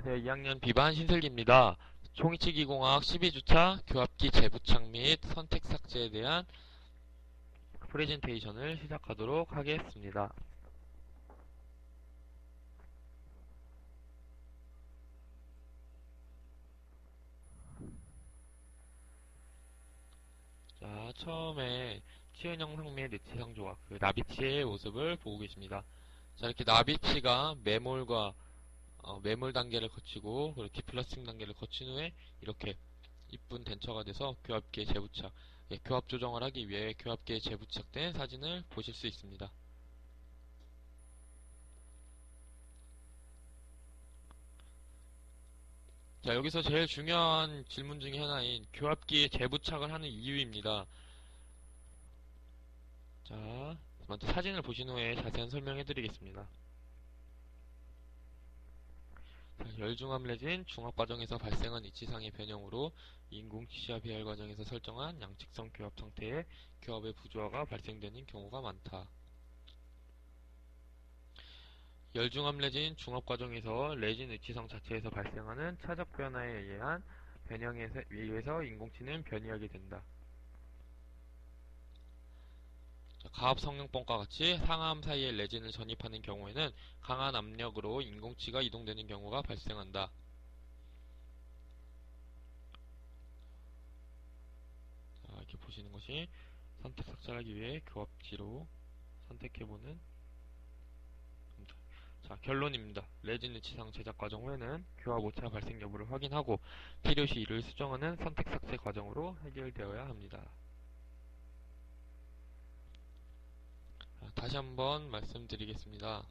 안녕하세요. 2학년 B반 신슬기입니다. 총이치기공학 12주차 교합기 재부착 및 선택 삭제에 대한 프레젠테이션을 시작하도록 하겠습니다. 자, 처음에 치은 영상 및 르치상 조각, 나비치의 모습을 보고 계십니다. 자, 이렇게 나비치가 매몰 단계를 거치고 그리고 디플러스팅 단계를 거친 후에 이렇게 이쁜 덴처가 돼서 교합기에 재부착, 교합 조정을 하기 위해 교합기에 재부착된 사진을 보실 수 있습니다. 자, 여기서 제일 중요한 질문 중에 하나인 교합기에 재부착을 하는 이유입니다. 자, 먼저 사진을 보신 후에 자세한 설명해 드리겠습니다. 열중압 레진 중압 과정에서 발생한 이치상의 변형으로 인공 치시와 배열 과정에서 설정한 양측성 교합 상태에 교합의 부조화가 발생되는 경우가 많다. 열중압 레진 중압 과정에서 레진 이치성 자체에서 발생하는 차적 변화에 의한 변형에 의해서 인공치는 변이하게 된다. 가압 성형법과 같이 상암 사이에 레진을 전입하는 경우에는 강한 압력으로 인공치가 이동되는 경우가 발생한다. 자, 이렇게 보시는 것이 선택 삭제하기 위해 교합지로 선택해보는. 자, 결론입니다. 레진 이치상 제작 과정 후에는 교합 오차 발생 여부를 확인하고 필요시 이를 수정하는 선택 삭제 과정으로 해결되어야 합니다. 다시 한번 말씀드리겠습니다.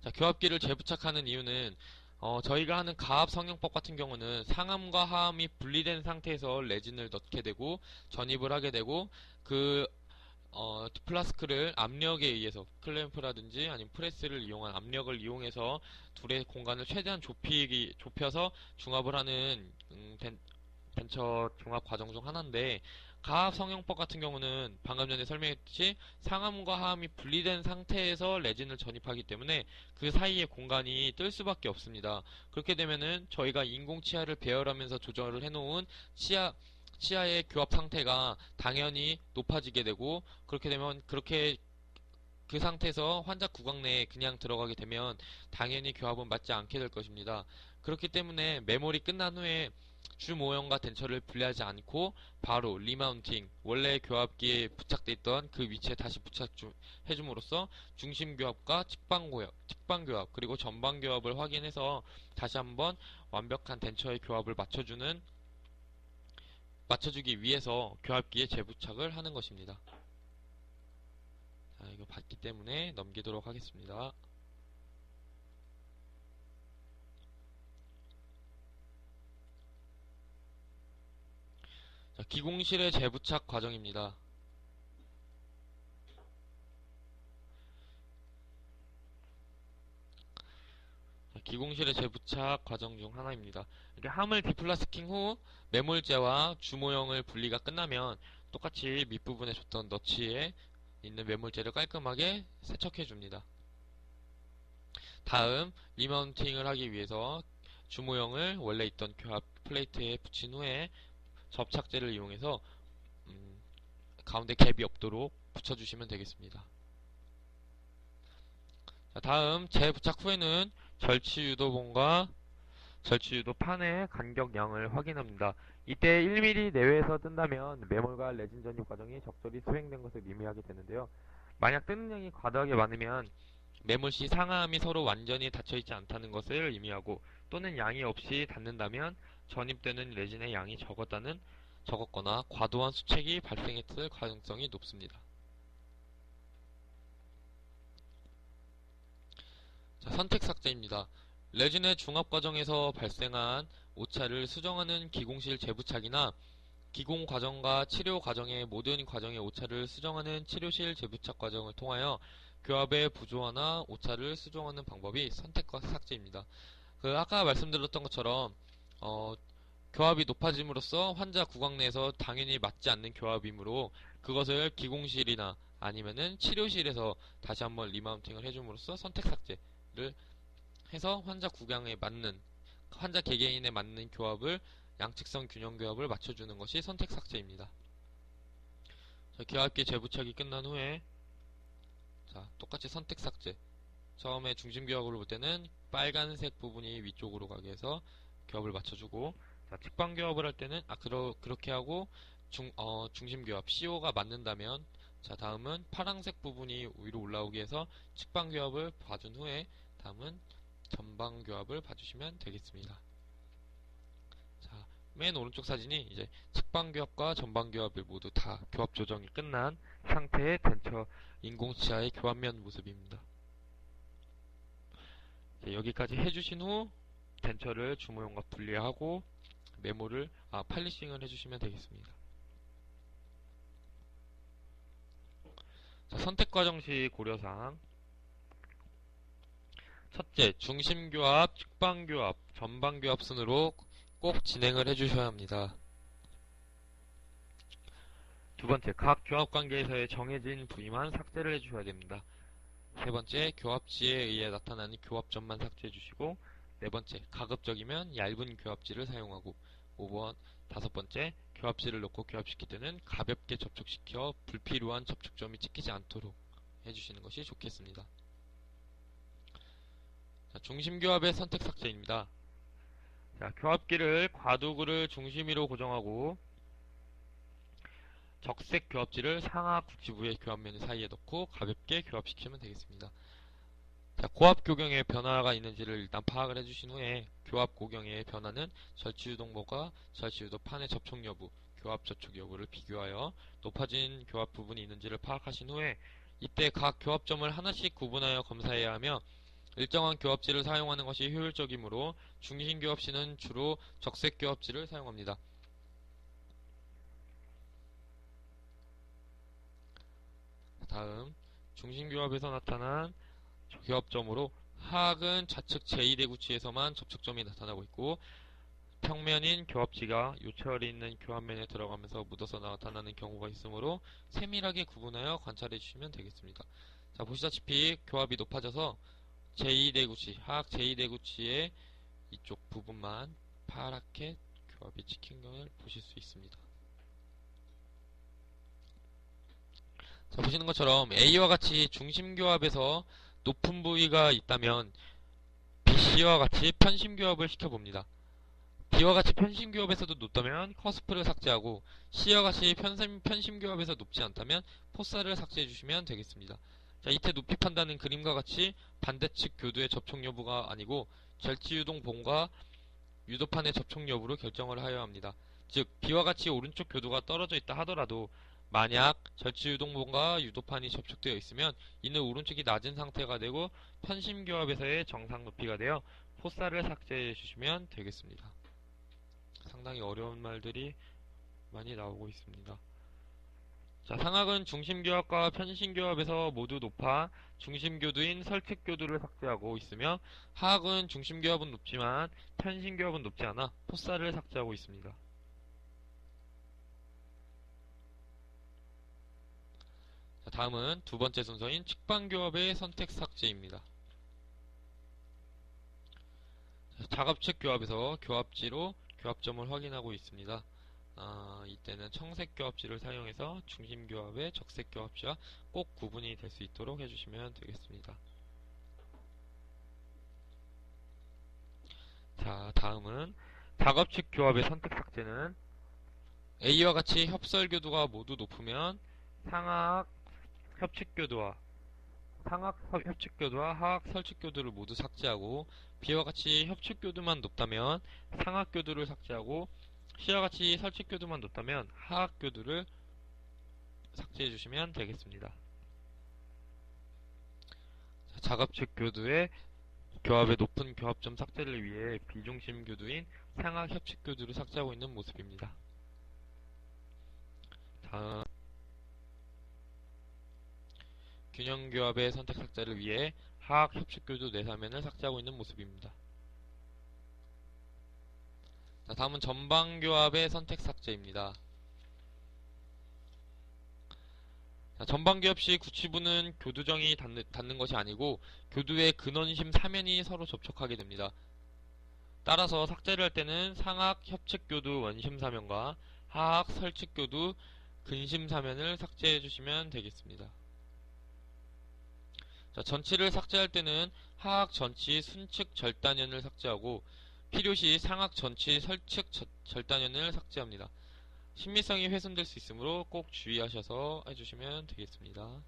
자, 교합기를 재부착하는 이유는 저희가 하는 가압 성형법 같은 경우는 상암과 하암이 분리된 상태에서 레진을 넣게 되고 전입을 하게 되고 플라스크를 압력에 의해서 클램프라든지 아니면 프레스를 이용한 압력을 이용해서 둘의 공간을 최대한 좁혀서 중합을 하는 벤처 중합 과정 중 하나인데, 가압 성형법 같은 경우는 방금 전에 설명했듯이 상암과 하암이 분리된 상태에서 레진을 전입하기 때문에 그 사이의 공간이 뜰 수밖에 없습니다. 그렇게 되면은 저희가 인공 치아를 배열하면서 조절을 해놓은 치아의 교합 상태가 당연히 높아지게 되고, 그렇게 되면 그 상태에서 환자 구강 내에 그냥 들어가게 되면 당연히 교합은 맞지 않게 될 것입니다. 그렇기 때문에 메모리 끝난 후에 주 모형과 덴처를 분리하지 않고 바로 리마운팅, 원래 교합기에 부착되어 있던 그 위치에 다시 부착해줌으로써 중심 교합과 측방 교합 그리고 전방 교합을 확인해서 다시 한번 완벽한 덴처의 교합을 맞춰주기 위해서 교합기에 재부착을 하는 것입니다. 자, 이거 봤기 때문에 넘기도록 하겠습니다. 자, 기공실의 재부착 과정입니다. 자, 기공실의 재부착 과정 중 하나입니다. 이렇게 함을 디플라스킹 후 매몰재와 주모형을 분리가 끝나면 똑같이 밑부분에 줬던 너치에 있는 매몰재를 깔끔하게 세척해 줍니다. 다음 리마운팅을 하기 위해서 주모형을 원래 있던 교합 플레이트에 붙인 후에 접착제를 이용해서 가운데 갭이 없도록 붙여주시면 되겠습니다. 자, 다음 재부착 후에는 절취유도봉과 절취유도판의 간격량을 확인합니다. 이때 1mm 내외에서 뜬다면 매몰과 레진 전입 과정이 적절히 수행된 것을 의미하게 되는데요. 만약 뜨는 양이 과도하게 많으면 매몰 시 상하암이 서로 완전히 닫혀있지 않다는 것을 의미하고, 또는 양이 없이 닿는다면 전입되는 레진의 양이 적었거나 과도한 수책이 발생했을 가능성이 높습니다. 자, 선택 삭제입니다. 레진의 중합 과정에서 발생한 오차를 수정하는 기공실 재부착이나 기공 과정과 치료 과정의 모든 과정의 오차를 수정하는 치료실 재부착 과정을 통하여 교합의 부조화나 오차를 수정하는 방법이 선택과 삭제입니다. 아까 말씀드렸던 것처럼 교합이 높아짐으로써 환자 구강 내에서 당연히 맞지 않는 교합이므로 그것을 기공실이나 아니면은 치료실에서 다시 한번 리마운팅을 해줌으로써 선택 삭제를 해서 환자 개개인에 맞는 교합을 양측성 균형 교합을 맞춰주는 것이 선택 삭제입니다. 자, 교합기 재부착이 끝난 후에 자, 똑같이 선택 삭제. 처음에 중심 교합으로 볼 때는 빨간색 부분이 위쪽으로 가게 해서 교합을 맞춰주고, 자, 측방 교합을 할 때는 그렇게 하고 중심 교합 CO가 맞는다면, 자, 다음은 파란색 부분이 위로 올라오게 해서 측방 교합을 봐준 후에 다음은 전방 교합을 봐주시면 되겠습니다. 자, 맨 오른쪽 사진이 이제 측방 교합과 전방 교합을 모두 다 교합 조정이 끝난 상태의 덴처 인공치아의 교합면 모습입니다. 여기까지 해주신 후 덴처를 주모형과 분리하고 팔리싱을 해주시면 되겠습니다. 자, 선택 과정 시 고려사항. 첫째, 중심교합, 측방교합, 전방교합 순으로 꼭 진행을 해주셔야 합니다. 두 번째, 각 교합 관계에서의 정해진 부위만 삭제를 해주셔야 됩니다. 세 번째, 교합지에 의해 나타나는 교합점만 삭제해주시고, 네 번째, 가급적이면 얇은 교합지를 사용하고, 5번, 다섯 번째, 교합지를 넣고 교합시킬 때는 가볍게 접촉시켜 불필요한 접촉점이 찍히지 않도록 해주시는 것이 좋겠습니다. 자, 중심교합의 선택 삭제입니다. 자, 교합기를 과도구를 중심 위로 고정하고 적색 교합지를 상하 구치부의 교합면 사이에 넣고 가볍게 교합시키면 되겠습니다. 자, 고압 교경에 변화가 있는지를 일단 파악을 해주신 후에 교합 고경의 변화는 절취유동보가 절취유도판의 접촉 여부, 교합 접촉 여부를 비교하여 높아진 교합 부분이 있는지를 파악하신 후에 이때 각 교합점을 하나씩 구분하여 검사해야 하며 일정한 교합지를 사용하는 것이 효율적이므로 중심 교합시는 주로 적색 교합지를 사용합니다. 다음, 중심교합에서 나타난 교합점으로 하악은 좌측 제2대구치에서만 접촉점이 나타나고 있고 평면인 교합지가 요철이 있는 교합면에 들어가면서 묻어서 나타나는 경우가 있으므로 세밀하게 구분하여 관찰해 주시면 되겠습니다. 자, 보시다시피 교합이 높아져서 제2대구치, 하악 제2대구치의 이쪽 부분만 파랗게 교합이 찍힌 것을 보실 수 있습니다. 자, 보시는 것처럼 A와 같이 중심교합에서 높은 부위가 있다면 BC와 같이 편심교합을 시켜봅니다. B와 같이 편심교합에서도 높다면 커스프를 삭제하고 C와 같이 편심교합에서 높지 않다면 포사를 삭제해주시면 되겠습니다. 자, 이때 높이 판단은 그림과 같이 반대측 교두의 접촉 여부가 아니고 절지유동 봉과 유도판의 접촉 여부로 결정을 하여야 합니다. 즉 B와 같이 오른쪽 교두가 떨어져 있다 하더라도 만약 절취유동본과 유도판이 접촉되어 있으면 이는 오른쪽이 낮은 상태가 되고 편심교합에서의 정상 높이가 되어 포사를 삭제해 주시면 되겠습니다. 상당히 어려운 말들이 많이 나오고 있습니다. 자, 상악은 중심교합과 편심교합에서 모두 높아 중심교두인 설측교두를 삭제하고 있으며 하악은 중심교합은 높지만 편심교합은 높지 않아 포사를 삭제하고 있습니다. 다음은 두 번째 순서인 측방교합의 선택 삭제입니다. 작업측 교합에서 교합지로 교합점을 확인하고 있습니다. 이때는 청색 교합지를 사용해서 중심교합의 적색 교합지와 꼭 구분이 될 수 있도록 해주시면 되겠습니다. 자, 다음은 작업측 교합의 선택 삭제는 A와 같이 협설교두가 모두 높으면 상악 협측교두와 하악 설측교두를 모두 삭제하고 B와 같이 협측교두만 높다면 상악교두를 삭제하고 C와 같이 설측교두만 높다면 하악교두를 삭제해 주시면 되겠습니다. 작업측 교두의 교합의 높은 교합점 삭제를 위해 비중심 교두인 상악 협측교두를 삭제하고 있는 모습입니다. 다음 균형교합의 선택 삭제를 위해 하악 협측교두 내사면을 삭제하고 있는 모습입니다. 자, 다음은 전방교합의 선택 삭제입니다. 자, 전반교합 시 구치부는 교두정이 닿는 것이 아니고 교두의 근원심 사면이 서로 접촉하게 됩니다. 따라서 삭제를 할 때는 상악 협측교두 원심사면과 하악 설측교두 근심사면을 삭제해 주시면 되겠습니다. 자, 전치를 삭제할 때는 하악 전치 순측 절단연을 삭제하고 필요시 상악 전치 설측 절단연을 삭제합니다. 신미성이 훼손될 수 있으므로 꼭 주의하셔서 해주시면 되겠습니다.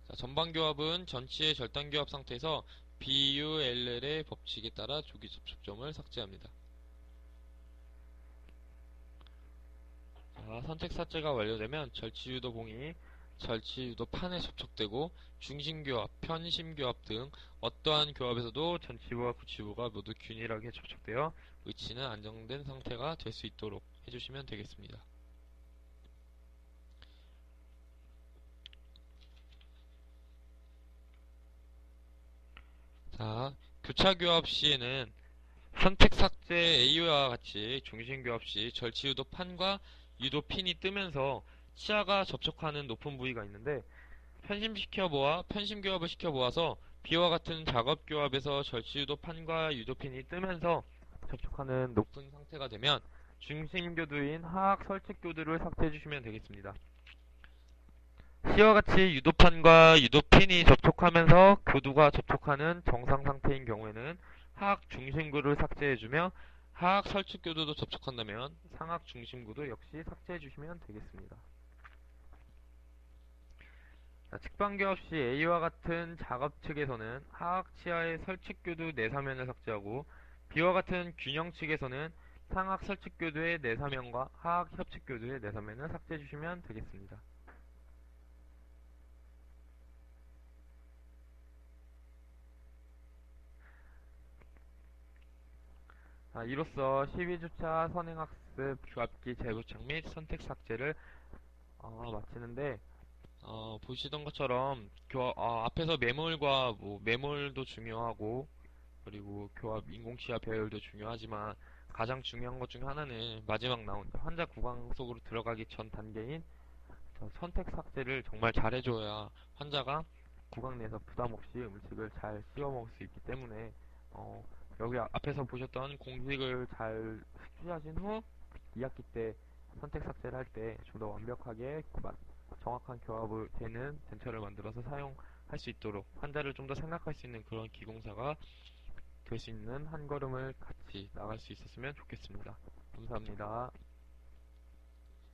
자, 전방교합은 전치의 절단교합 상태에서 BULL의 법칙에 따라 조기 접촉점을 삭제합니다. 자, 선택 삭제가 완료되면 절치유도 봉이 절치유도 판에 접촉되고 중심교합, 편심교합 등 어떠한 교합에서도 전치부와 구치부가 모두 균일하게 접촉되어 위치는 안정된 상태가 될 수 있도록 해주시면 되겠습니다. 자, 교차교합 시에는 선택 삭제 A와 같이 중심교합 시 절치유도 판과 유도 핀이 뜨면서 치아가 접촉하는 높은 부위가 있는데 편심교합을 시켜보아서 B와 같은 작업교합에서 절치유도 판과 유도핀이 뜨면서 접촉하는 높은 상태가 되면 중심교두인 하악 설측교두를 삭제해주시면 되겠습니다. C와 같이 유도판과 유도핀이 접촉하면서 교두가 접촉하는 정상 상태인 경우에는 하악 중심구를 삭제해주며 하악 설측교두도 접촉한다면 상악 중심구도 역시 삭제해주시면 되겠습니다. 측방교합 시 A와 같은 작업 측에서는 하악 치아의 설측교두 내사면을 삭제하고 B와 같은 균형 측에서는 상악 설측교두의 내사면과 하악 협측교두의 내사면을 삭제해주시면 되겠습니다. 이로써 12주차 선행학습 교합기 재부착 및 선택 삭제를 마치는데 보시던 것처럼 앞에서 매몰과 매몰도 중요하고 그리고 교합 인공치아 배열도 중요하지만 가장 중요한 것 중 하나는 마지막 나온 환자 구강 속으로 들어가기 전 단계인 선택 삭제를 정말 잘해줘야 환자가 구강 내에서 부담 없이 음식을 잘 씹어 먹을 수 있기 때문에 여기 앞에서 보셨던 공식을 잘 숙지하신 후 2학기 때 선택 삭제를 할 때 좀 더 완벽하게 정확한 교합을 되는 덴처를 만들어서 사용할 수 있도록 환자를 좀 더 생각할 수 있는 그런 기공사가 될 수 있는 한 걸음을 같이 나갈 수 있었으면 좋겠습니다. 감사합니다.